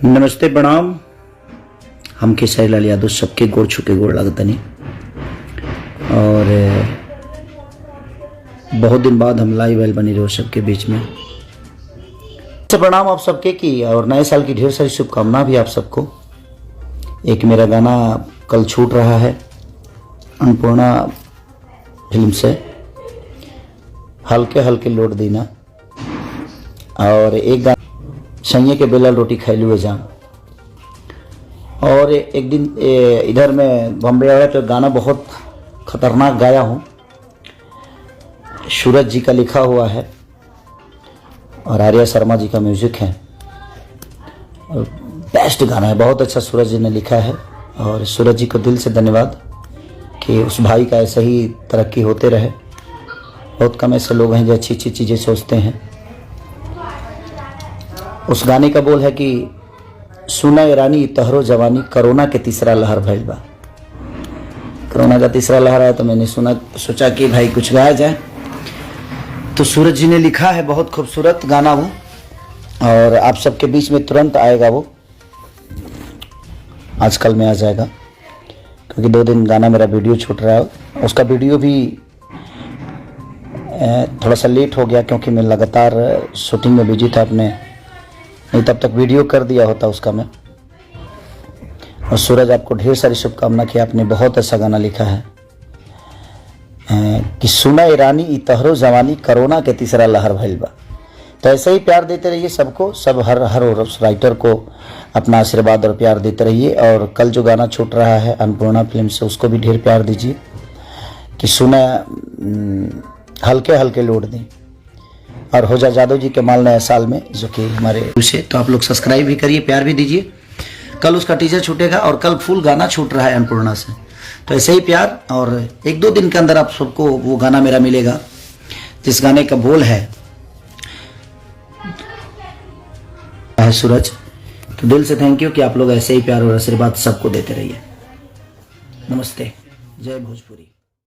नमस्ते प्रणाम। हम खेसारी लाल यादव सबके गोड़ छुके गोड़ लगतनी और बहुत दिन बाद हम लाइव आइल बनी रहो सबके बीच में। प्रणाम आप सबके की और नए साल की ढेर सारी शुभकामना भी आप सबको। एक मेरा गाना कल छूट रहा है अन्नपूर्णा फिल्म से, हल्के हल्के लौट देना, और एक गाना सैये के बेला रोटी खैलू है जान। और एक दिन इधर मैं बॉम्बे आया तो गाना बहुत खतरनाक गाया हूँ, सूरज जी का लिखा हुआ है और आर्या शर्मा जी का म्यूजिक है। और बेस्ट गाना है, बहुत अच्छा सूरज जी ने लिखा है। और सूरज जी को दिल से धन्यवाद कि उस भाई का ऐसे ही तरक्की होते रहे। बहुत कम ऐसे लोग हैं जो अच्छी अच्छी चीज़ें सोचते हैं। उस गाने का बोल है कि सुना ए रानी तहरो जवानी, कोरोना के तीसरा लहर भइल बा। कोरोना का तीसरा लहर आया तो मैंने सोचा कि भाई कुछ गाया जाए। तो सूरज जी ने लिखा है, बहुत खूबसूरत गाना वो, और आप सबके बीच में तुरंत आएगा वो, आजकल में आ जाएगा, क्योंकि 2 दिन गाना मेरा वीडियो छूट रहा है। उसका वीडियो भी थोड़ा सा लेट हो गया क्योंकि मैं लगातार शूटिंग में बिजी था अपने, नहीं तब तक वीडियो कर दिया होता उसका मैं। और सूरज आपको ढेर सारी शुभकामना कि आपने बहुत अच्छा गाना लिखा है कि सुना ए रानी ई तहरो जवानी, कोरोना के तीसरा लहर भइल बा। तो ऐसे ही प्यार देते रहिए सबको, सब हर राइटर को अपना आशीर्वाद और प्यार देते रहिए। और कल जो गाना छूट रहा है अन्नपूर्णा फिल्म से, उसको भी ढेर प्यार दीजिए कि सुना हल्के हल्के लौट दें। और हो जा जादव जी के माल नया साल में, जो कि हमारे उसे, तो आप लोग सब्सक्राइब भी करिए, प्यार भी दीजिए। कल उसका टीजर छूटेगा और कल फुल गाना छूट रहा है अन्नपूर्णा से। तो ऐसे ही प्यार, और 1-2 दिन के अंदर आप सबको वो गाना मेरा मिलेगा जिस गाने का बोल है सूरज। तो दिल से थैंक यू कि आप लोग ऐसे ही प्यार और आशीर्वाद सबको देते रहिए। नमस्ते, जय भोजपुरी।